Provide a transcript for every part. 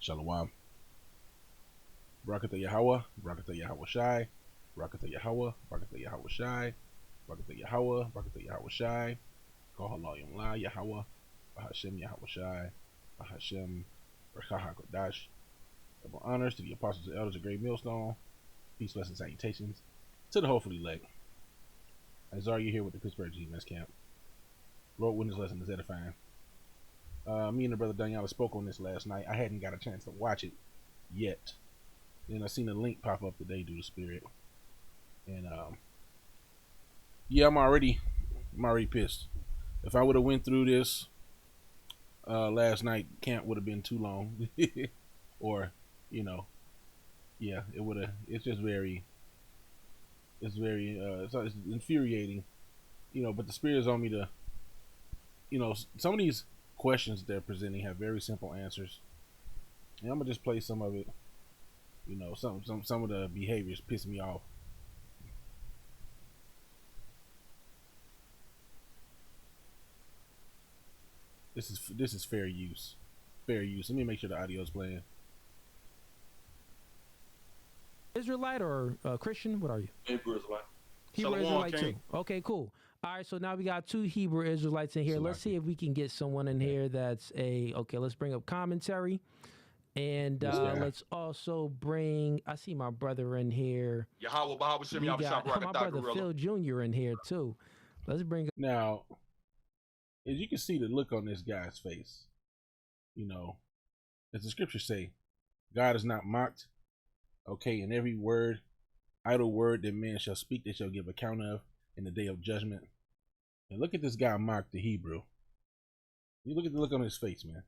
Shalom. Barakatah Yahweh, Barakatah Yahweh Shai, Barakatah Yahweh, Barakatah Yahweh Shai, Barakatah Yahweh, Barakatah Yahweh Shai, Kohala Yom La Yahweh, Bahashem Yahweh Shai, Bahashem Berkah HaKodash. Double honors to the apostles and elders of Great Millstone. Peace, blessings, salutations to the hopefully elect. Azar, you here with the Pittsburgh GMS camp. Lord, witness lesson is edifying. Me and the brother Daniela spoke on this last night. I hadn't got a chance to watch it yet. Then I seen a link pop up today due to Spirit. And yeah, I'm already pissed. If I would have went through this last night, camp would have been too long. Or, yeah, it would have. It's just very it's infuriating, but the Spirit is on me to, some of these questions they're presenting have very simple answers. And I'm gonna just play some of it. Some of the behaviors piss me off. This is fair use. Fair use. Let me make sure the audio's playing. Israelite or Christian? What are you? Hebrew Israelite. Hebrew Israelite too. Okay, cool. All right, so now we got two Hebrew Israelites in here. Let's see if we can get someone in here that's okay, let's bring up commentary. And let's also bring, I see my brother in here. Yahweh, Bahawah Shem, We got my brother Phil Jr. in here too. Let's bring up. Now, as you can see the look on this guy's face, as the scriptures say, God is not mocked. Okay, and every word, idle word that man shall speak, they shall give account of in the day of judgment. And look at this guy mock the Hebrew. You look at the look on his face, man.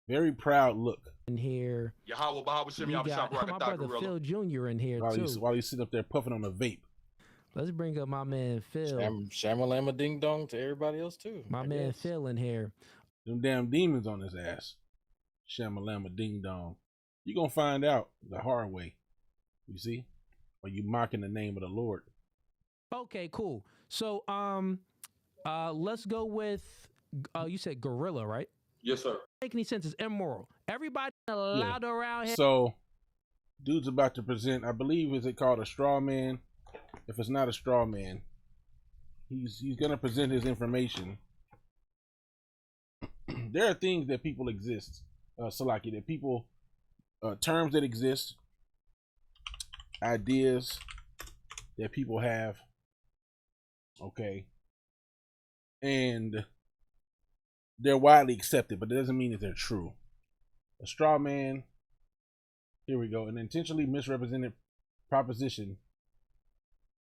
Very proud look. In here, Yahweh, Bahawah Shem, we got my brother Phil Jr. in here too. While he's sitting up there puffing on a vape. Let's bring up my man Phil. Shamalama ding dong to everybody else too. My man Phil in here. Them damn demons on his ass. Shamalama ding dong. You're gonna find out the hard way. You see? Or you mocking the name of the Lord. Okay, cool. So let's go with you said gorilla, right? Yes, sir. Make any sense? It's immoral. Everybody allowed around here. So dude's about to present, I believe, is it called a straw man? If it's not a straw man, he's gonna present his information. There are things that people exist, Salaki, that people terms that exist, ideas that people have, okay, and they're widely accepted, but it doesn't mean that they're true. A straw man, here we go, an intentionally misrepresented proposition.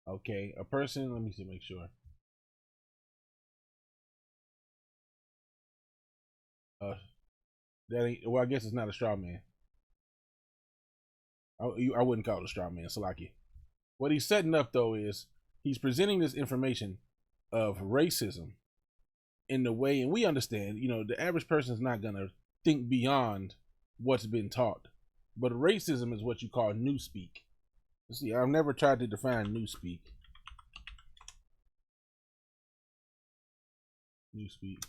Okay, a person, let me see, make sure. That ain't, well, I guess it's not a straw man. I wouldn't call it a straw man, Salaki. What he's setting up, though, is he's presenting this information of racism in the way, and we understand, the average person is not going to think beyond what's been taught. But racism is what you call newspeak. See, I've never tried to define newspeak. Newspeak.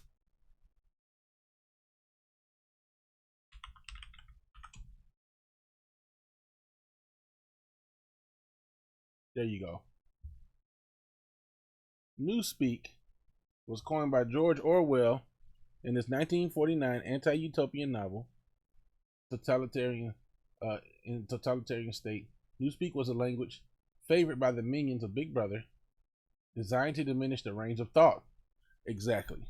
There you go. Newspeak was coined by George Orwell in his 1949 anti-utopian novel, Totalitarian State. Newspeak was a language favored by the minions of Big Brother, designed to diminish the range of thought. Exactly.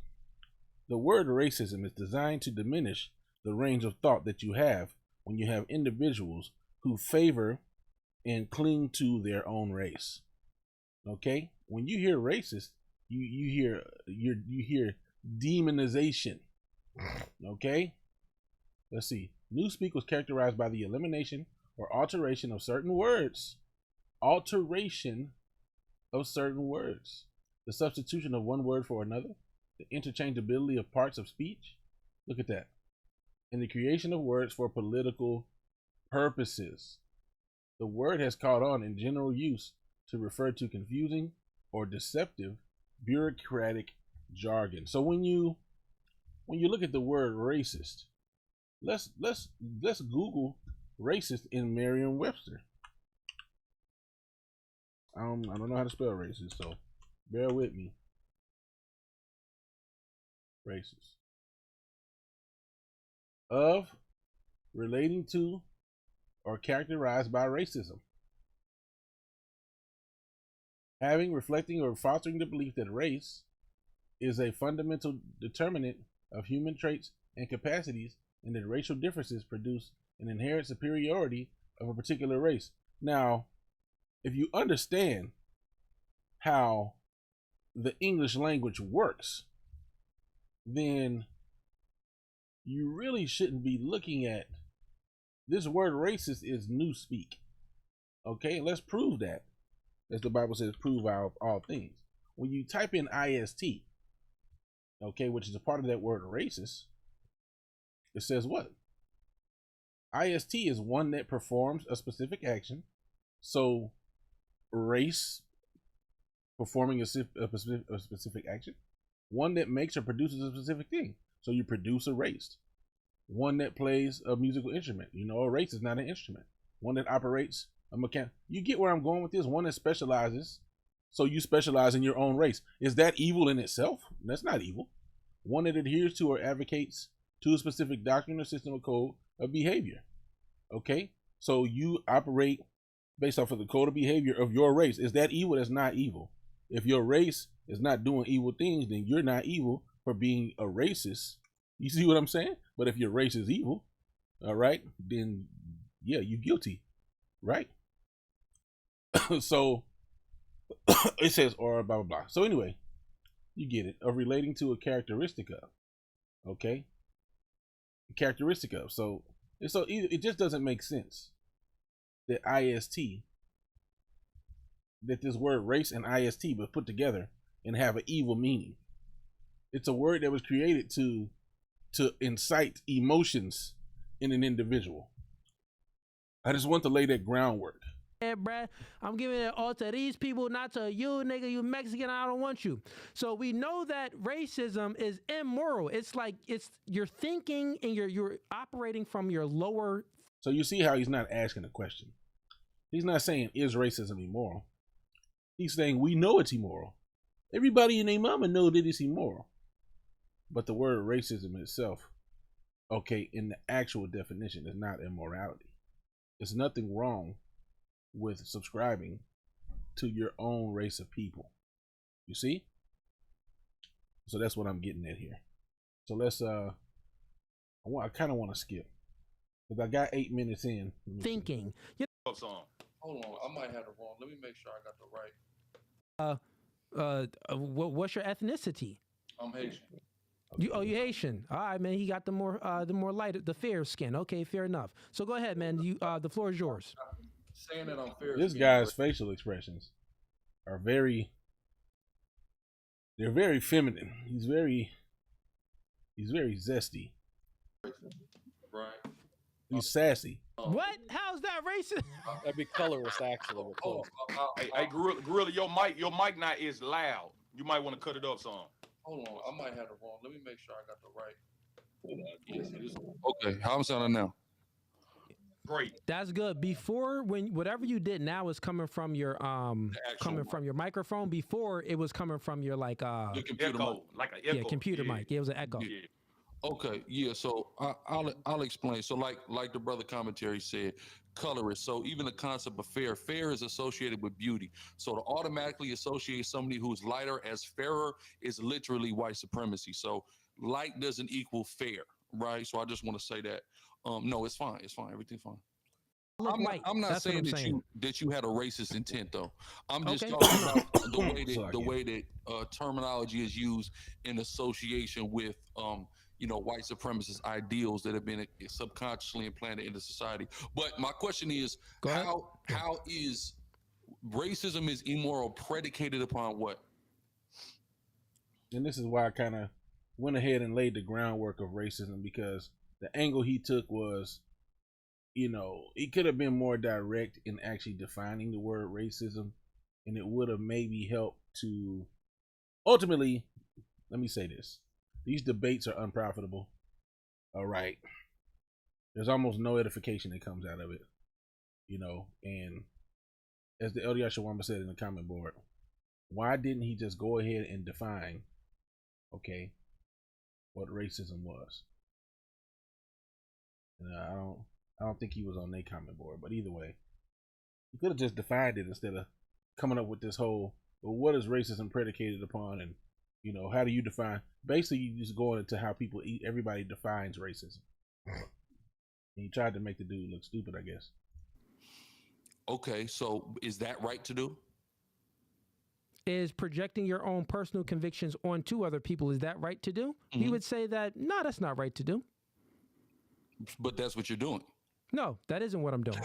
The word racism is designed to diminish the range of thought that you have when you have individuals who favor and cling to their own race. Okay? When you hear racist, you hear demonization. Okay? Let's see. Newspeak was characterized by the elimination or alteration of certain words. Alteration of certain words. The substitution of one word for another. The interchangeability of parts of speech. Look at that. And the creation of words for political purposes. The word has caught on in general use to refer to confusing or deceptive bureaucratic jargon. So when you look at the word racist, let's Google racist in Merriam-Webster. I don't know how to spell racist, so bear with me. Racist. Of, relating to, or characterized by racism. Having, reflecting, or fostering the belief that race is a fundamental determinant of human traits and capacities, and that racial differences produce an inherent superiority of a particular race. Now, if you understand how the English language works, then you really shouldn't be looking at this word racist is newspeak. Okay, let's prove that. As the Bible says, prove all things. When you type in IST, okay, which is a part of that word racist, it says what? IST is one that performs a specific action. So race, performing a specific action. One that makes or produces a specific thing. So you produce a race. One that plays a musical instrument. You know, a race is not an instrument. One that operates a mechanic. You get where I'm going with this? One that specializes. So you specialize in your own race. Is that evil in itself? That's not evil. One that adheres to or advocates to a specific doctrine or system or code of behavior. Okay? So you operate based off of the code of behavior of your race. Is that evil? That's not evil. If your race is not doing evil things, then you're not evil for being a racist. You see what I'm saying? But if your race is evil, all right, then yeah, you're guilty, right? So it says, or blah, blah, blah. So anyway, you get it. Of relating to a characteristic of, okay? Characteristic of. So it just doesn't make sense that IST, that this word race and IST was put together and have an evil meaning. It's a word that was created to incite emotions in an individual. I just want to lay that groundwork. Yeah, bruh, I'm giving it all to these people, not to you, nigga. You Mexican, I don't want you. So we know that racism is immoral. It's like you're thinking and you're operating from your lower. So you see how he's not asking a question. He's not saying, is racism immoral? He's saying, we know it's immoral. Everybody and their mama know that it's immoral. But the word racism itself, okay, in the actual definition, is not immorality. There's nothing wrong with subscribing to your own race of people. You see? So that's what I'm getting at here. So let's I kind of want to skip, because I got 8 minutes in. Thinking. Hold on, I might have it wrong. Let me make sure I got the right. What's your ethnicity? I'm Haitian. You Haitian. All right, man. He got the more light, the fair skin. Okay, fair enough. So go ahead, man. The floor is yours. Saying that I'm fair. This guy's facial expressions are very feminine. He's very zesty. Right. He's sassy. What? How's that racist? That'd be colorist, actually. Hey, Gorilla, your mic not is loud. You might want to cut it up some. Hold on, I might have it wrong. Let me make sure I got the right. Yes, it is. Okay, how I'm sounding now? Great. That's good. Before, when whatever you did now is coming from your from your microphone. Before, it was coming from your like the computer echo, mic. like an echo. Yeah, computer mic. It was an echo. Yeah. Okay, yeah. So I'll explain. So like the brother commentary said, colorist. So even the concept of fair is associated with beauty. So to automatically associate somebody who's lighter as fairer is literally white supremacy. So light doesn't equal fair, right? So I just want to say that. No, it's fine. It's fine. Everything's fine. I'm not saying that you had a racist intent, though. I'm just talking about the way that terminology is used in association with white supremacist ideals that have been subconsciously implanted into society. But my question is, how is racism is immoral predicated upon what? And this is why I kind of went ahead and laid the groundwork of racism, because the angle he took was, he could have been more direct in actually defining the word racism, and it would have maybe helped to ultimately, let me say this. These debates are unprofitable. All right. there's almost no edification that comes out of it, you know. And as the Elder Yashawamba said in the comment board, why didn't he just go ahead and define, okay, what racism was? And I don't think he was on their comment board, but either way, he could have just defined it instead of coming up with this whole, well, what is racism predicated upon, and you know, how do you define? Basically, you just going into how everybody defines racism. And he tried to make the dude look stupid, I guess. Okay, so is that right to do? Is projecting your own personal convictions onto other people, is that right to do? He would say that, no, that's not right to do. But that's what you're doing. No, that isn't what I'm doing.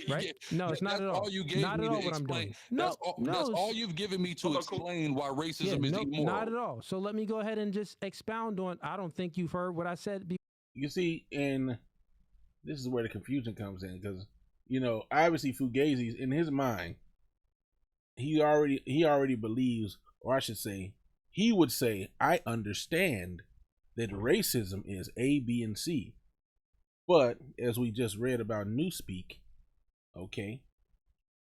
Right? No, it's not at all. All you gave not me at all to what explain. I'm doing. No, that's all you've given me to explain why racism is immoral. Not at all. So let me go ahead and just expound on. I don't think you've heard what I said before. You see, and this is where the confusion comes in, because you know, obviously Fugazi, in his mind, he already believes, or I should say, he would say, I understand that racism is A, B, and C. But as we just read about Newspeak, okay,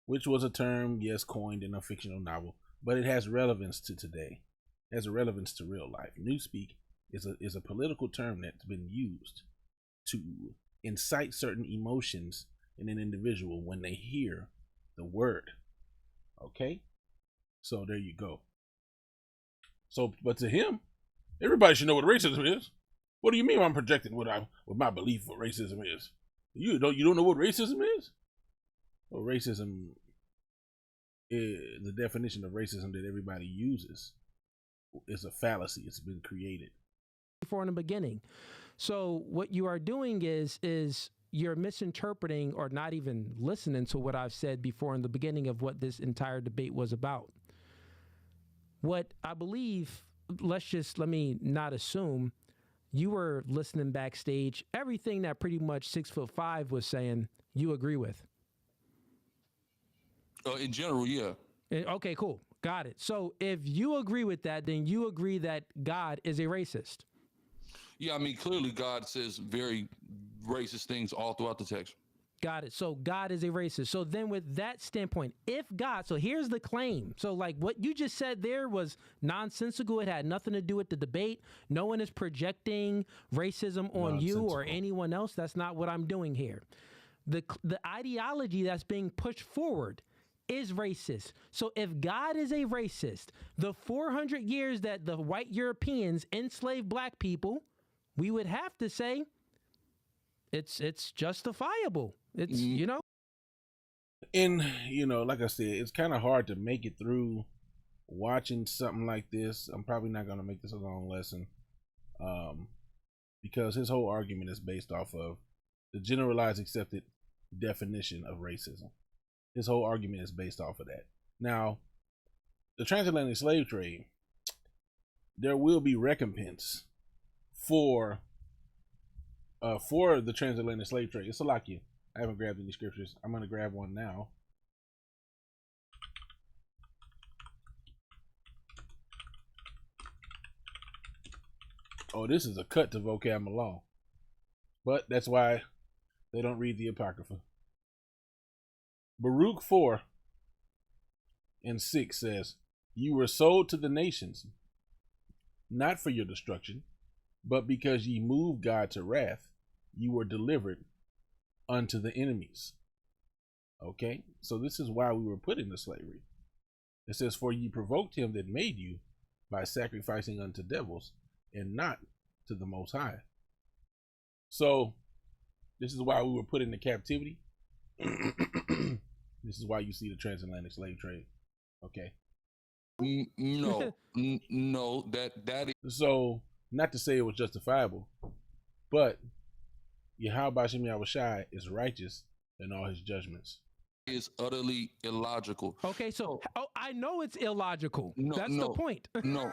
which was a term, yes, coined in a fictional novel, but it has relevance to today. It has a relevance to real life. Newspeak is a political term that's been used to incite certain emotions in an individual when they hear the word. Okay, so there you go. So, but to him, everybody should know what racism is. What do you mean I'm projecting what my belief of racism is? You don't know what racism is? Well, racism is the definition of racism that everybody uses. It's a fallacy. It's been created before in the beginning. So what you are doing is you're misinterpreting or not even listening to what I've said before in the beginning of what this entire debate was about. What I believe, let me not assume, you were listening backstage, everything that pretty much 6'5" was saying, you agree with. In general, yeah. Okay, cool. Got it. So if you agree with that, then you agree that God is a racist. Yeah, I mean, clearly God says very racist things all throughout the text. Got it. So God is a racist. So then with that standpoint, if God, so here's the claim. So like what you just said there was nonsensical. It had nothing to do with the debate. No one is projecting racism on you or anyone else. That's not what I'm doing here. The ideology that's being pushed forward is racist. So if God is a racist, the 400 years that the white Europeans enslaved black people, we would have to say it's justifiable. It's, you know. And, you know, like I said, it's kind of hard to make it through watching something like this. I'm probably not going to make this a long lesson because his whole argument is based off of the generalized accepted definition of racism. His whole argument is based off of that. Now, the transatlantic slave trade, there will be recompense for the transatlantic slave trade. It's a lock you. I haven't grabbed any scriptures. I'm going to grab one now. Oh, this is a cut to vocab law. But that's why they don't read the Apocrypha. Baruch 4:6 says, "You were sold to the nations, not for your destruction, but because ye moved God to wrath, you were delivered unto the enemies." Okay, so this is why we were put into slavery. It says, "For ye provoked him that made you by sacrificing unto devils and not to the Most High." So this is why we were put into captivity. This is why you see the transatlantic slave trade. Okay. No, no, that is. So, not to say it was justifiable, but Yahweh Shem Yahushai is righteous in all his judgments. Is utterly illogical. Okay, so I know it's illogical. No, that's the point. No.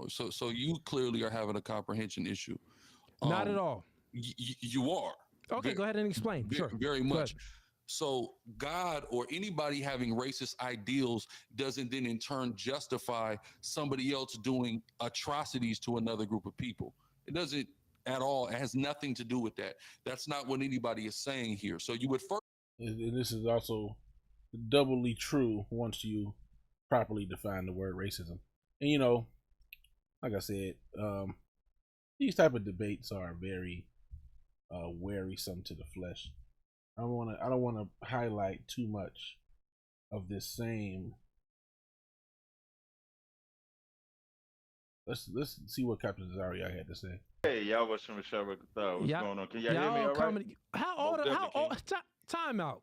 So you clearly are having a comprehension issue. Not at all. You are. Okay, go ahead and explain. Sure. Very much. So God or anybody having racist ideals doesn't then in turn justify somebody else doing atrocities to another group of people. It doesn't at all. It has nothing to do with that. That's not what anybody is saying here. So you would first. And this is also doubly true once you properly define the word racism. And you know, like I said, these type of debates are very wearisome to the flesh. I don't want to highlight too much of this same. Let's see what Captain Zaria had to say. Hey, y'all, what's going on? Can y'all hear me all right? How old? Time out.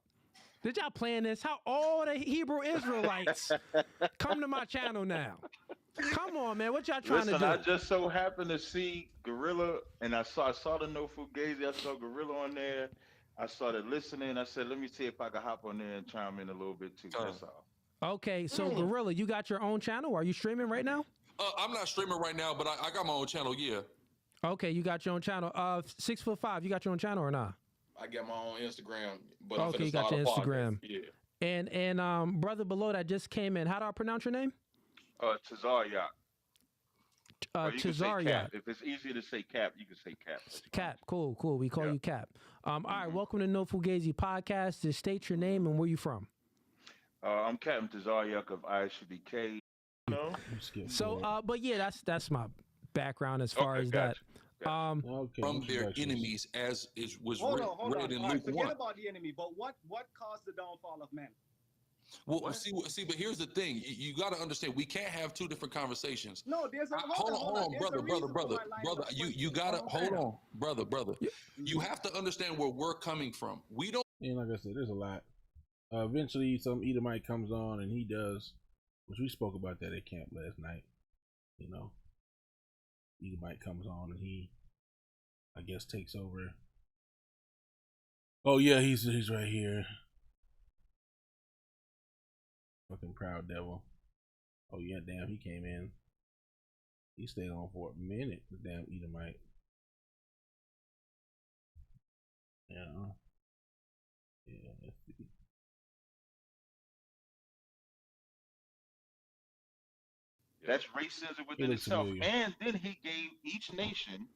Did y'all plan this? How all the Hebrew Israelites come to my channel now? Come on, man. What y'all trying to do? I just so happened to see Gorilla, and I saw the No Fugazi. I saw Gorilla on there. I started listening. I said, let me see if I can hop on there and chime in a little bit too. That's all. Okay, so Gorilla, you got your own channel? Are you streaming right now? I'm not streaming right now, but I got my own channel. Yeah. Okay, you got your own channel. 6'5", you got your own channel or not? I got my own Instagram, but okay, you got your Instagram. Yeah. And brother below that just came in. How do I pronounce your name? Tazaria. Tazaria. If it's easier to say Cap, you can say Cap. Cap, cool. We call you Cap. All right, welcome to No Fugazi Podcast. Just state your name and where you from. I'm Captain Tazaria of ISBK. No. So, but yeah, that's my background as far as that. From their enemies, as was read in Luke 1. Forget about the enemy, but what caused the downfall of men? Well, see, but here's the thing: you got to understand, we can't have two different conversations. No, there's a hold on, brother. You gotta hold on, brother. You have to understand where we're coming from. We don't. And like I said, there's a lot. Eventually, some Edomite comes on and he does, which we spoke about that at camp last night. You know, Edomite comes on and he, I guess, takes over. Oh yeah, he's right here. Fucking proud devil. Oh yeah, damn, he came in. He stayed on for a minute, the damn Edomite. Yeah. Yeah, let's see. That's racism within itself. And then he gave each nation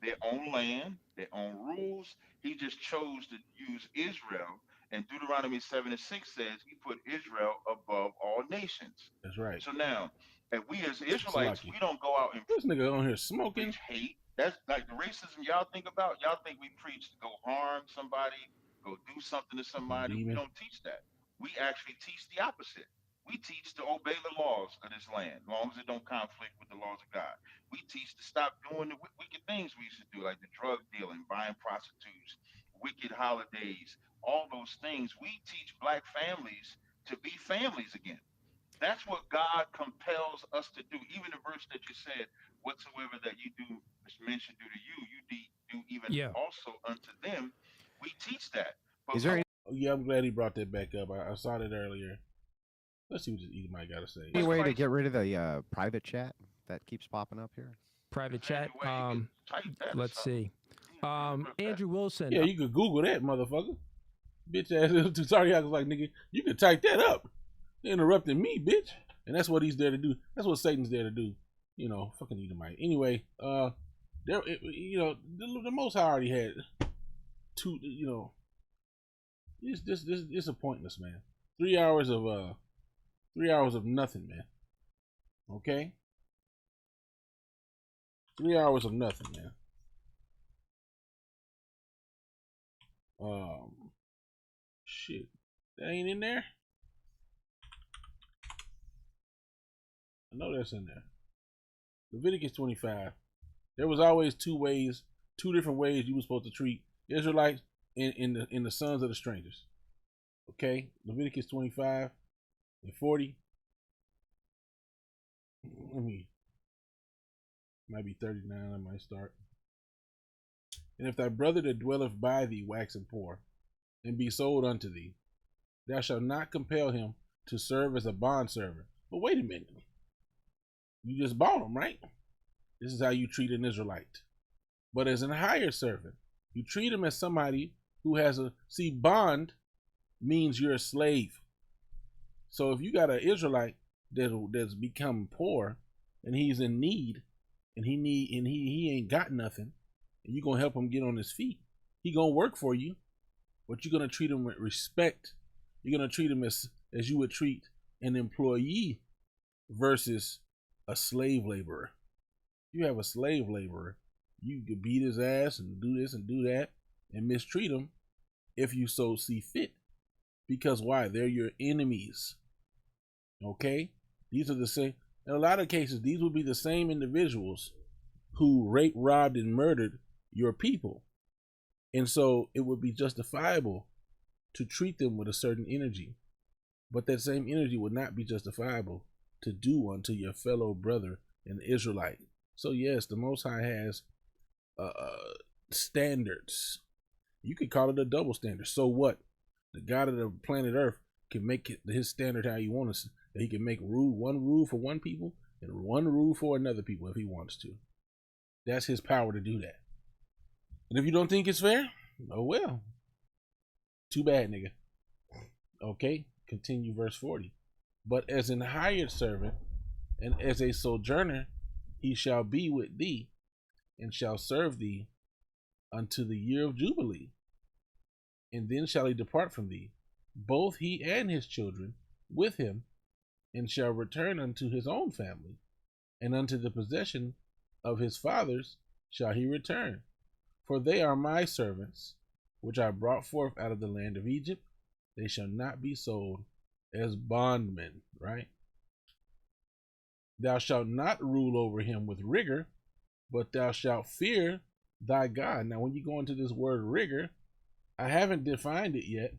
their own land, their own rules. He just chose to use Israel. And Deuteronomy 7:6 says he put Israel above all nations. That's right. So now, if we as Israelites, we don't go out and this nigga on here smoking hate. That's like the racism y'all think about. Y'all think we preach to go harm somebody, go do something to somebody. We don't teach that. We actually teach the opposite. We teach to obey the laws of this land, as long as it don't conflict with the laws of God. We teach to stop doing the wicked things we used to do, like the drug dealing, buying prostitutes, wicked holidays, all those things. We teach black families to be families again. That's what God compels us to do. Even the verse that you said, whatsoever that you do, mention do to you, you do even also unto them. We teach that. But is there any? Yeah, I'm glad he brought that back up. I saw that earlier. Let's see what Edomite got to say. Any way to get rid of the private chat that keeps popping up here? Private chat. Let's see. Andrew Wilson. Yeah, you could Google that, motherfucker. Bitch ass. Sorry, I was like, nigga, you could type that up. They're interrupting me, bitch. And that's what he's there to do. That's what Satan's there to do. You know, fucking Edomite. Anyway, there, you know, the Most High already had two. You know, it's a pointless, man. 3 hours of 3 hours of nothing, man. Okay? 3 hours of nothing, man. Shit. That ain't in there? I know that's in there. Leviticus 25. There was always two different ways you were supposed to treat Israelites in the sons of the strangers. Okay? Leviticus 25 and 40. Might be 39, I might start. And if thy brother that dwelleth by thee waxen poor, and be sold unto thee, thou shalt not compel him to serve as a bondservant. But wait a minute. You just bought him, right? This is how you treat an Israelite. But as a hired servant, you treat him as somebody who has bond means you're a slave. So if you got an Israelite that's become poor and he's in need and he ain't got nothing, and you're gonna help him get on his feet. He gonna work for you, but you're gonna treat him with respect. You're gonna treat him as you would treat an employee versus a slave laborer. You have a slave laborer, you could beat his ass and do this and do that and mistreat him if you so see fit. Because why? They're your enemies. Okay? These are the same. In a lot of cases, these would be the same individuals who raped, robbed, and murdered your people. And so it would be justifiable to treat them with a certain energy. But that same energy would not be justifiable to do unto your fellow brother, an Israelite. So yes, the Most High has standards. You could call it a double standard. So what? The God of the planet Earth can make it his standard how he wants. He can make one rule for one people and one rule for another people if he wants to. That's his power to do that. And if you don't think it's fair, oh well. Too bad, nigga. Okay, continue verse 40. But as an hired servant and as a sojourner, he shall be with thee and shall serve thee unto the year of Jubilee. And then shall he depart from thee, both he and his children with him, and shall return unto his own family, and unto the possession of his fathers shall he return. For they are my servants, which I brought forth out of the land of Egypt. They shall not be sold as bondmen, right? Thou shalt not rule over him with rigor, but thou shalt fear thy God. Now, when you go into this word rigor, I haven't defined it yet,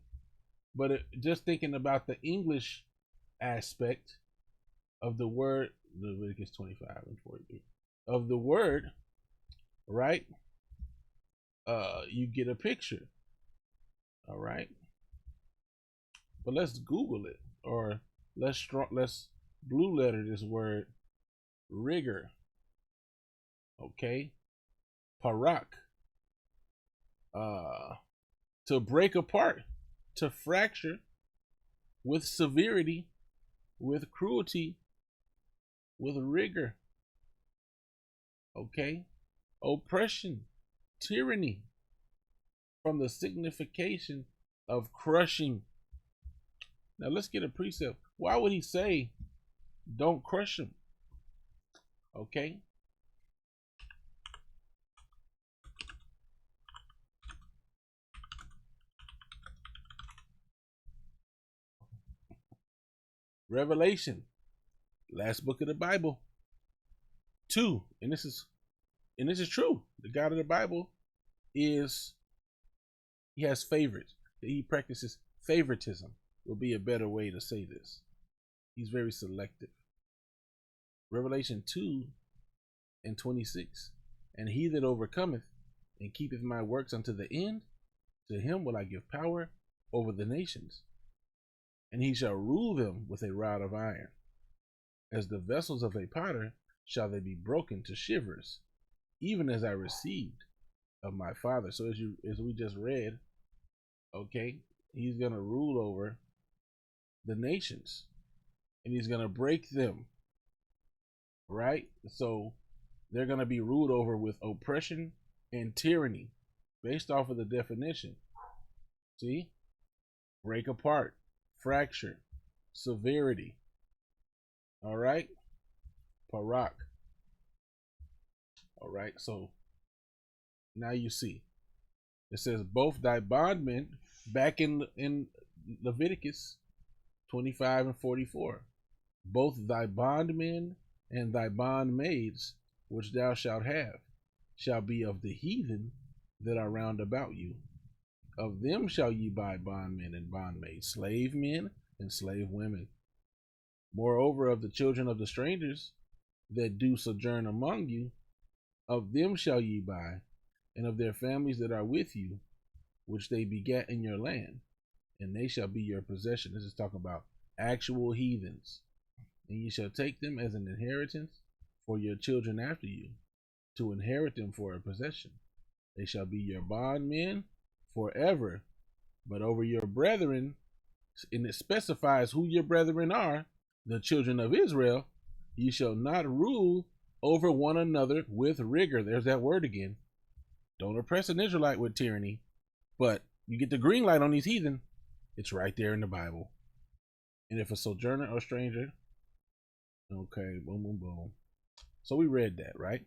but just thinking about the English aspect of the word, Leviticus 25 and 43, of the word, right? You get a picture, all right? But let's Google it, or let's blue letter this word, rigor, okay? Parak, to break apart, to fracture, with severity, with cruelty, with rigor, okay? Oppression, tyranny, from the signification of crushing. Now let's get a precept. Why would he say don't crush him? Okay. Revelation, last book of the Bible, 2, and this is true. The God of the Bible he has favorites. He practices favoritism. Will be a better way to say this. He's very selective. Revelation 2 and 26. And he that overcometh and keepeth my works unto the end, to him will I give power over the nations, and he shall rule them with a rod of iron. As the vessels of a potter shall they be broken to shivers, even as I received of my Father. So as we just read, okay, he's gonna rule over the nations, and he's gonna break them, right? So they're gonna be ruled over with oppression and tyranny, based off of the definition. See, break apart, fracture, severity. All right, parak. All right, so now you see it says both thy bondmen, back in Leviticus 25 and 44, both thy bondmen and thy bondmaids which thou shalt have shall be of the heathen that are round about you. Of them shall ye buy bondmen and bondmaids, slave men and slave women. Moreover, of the children of the strangers that do sojourn among you, of them shall ye buy, and of their families that are with you, which they begat in your land, and they shall be your possession. This is talking about actual heathens. And ye shall take them as an inheritance for your children after you, to inherit them for a possession. They shall be your bondmen forever. But over your brethren, and it specifies who your brethren are, the children of Israel, ye shall not rule over one another with rigor. There's that word again. Don't oppress an Israelite with tyranny. But you get the green light on these heathen, it's right there in the Bible. And if a sojourner or stranger, okay, boom, boom, boom. So we read that, right?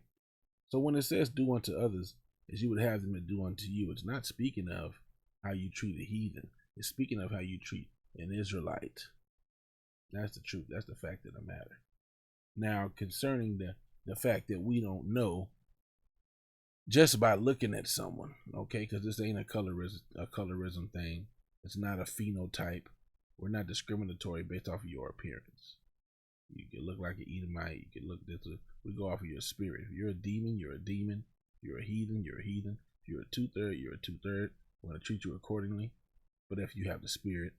So when it says do unto others as you would have them to do unto you, it's not speaking of how you treat a heathen. It's speaking of how you treat an Israelite. That's the truth. That's the fact of the matter. Now, concerning the fact that we don't know just by looking at someone, okay, because this ain't a colorism thing. It's not a phenotype. We're not discriminatory based off of your appearance. You can look like an Edomite. You can look this. We go off of your spirit. If you're a demon, you're a demon. If you're a heathen, you're a heathen. If you're a 2/3, you're a 2/3. We're going to treat you accordingly. But if you have the spirit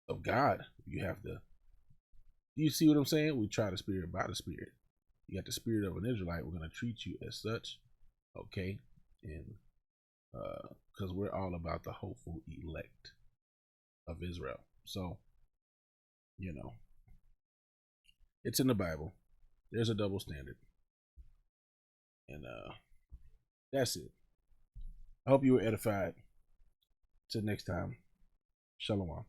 of God, you have the. You see what I'm saying? We try the spirit by the spirit. You got the spirit of an Israelite. We're going to treat you as such. Okay, and because we're all about the hopeful elect of Israel. So, you know, it's in the Bible. There's a double standard. And that's it. I hope you were edified. Till next time. Shalom.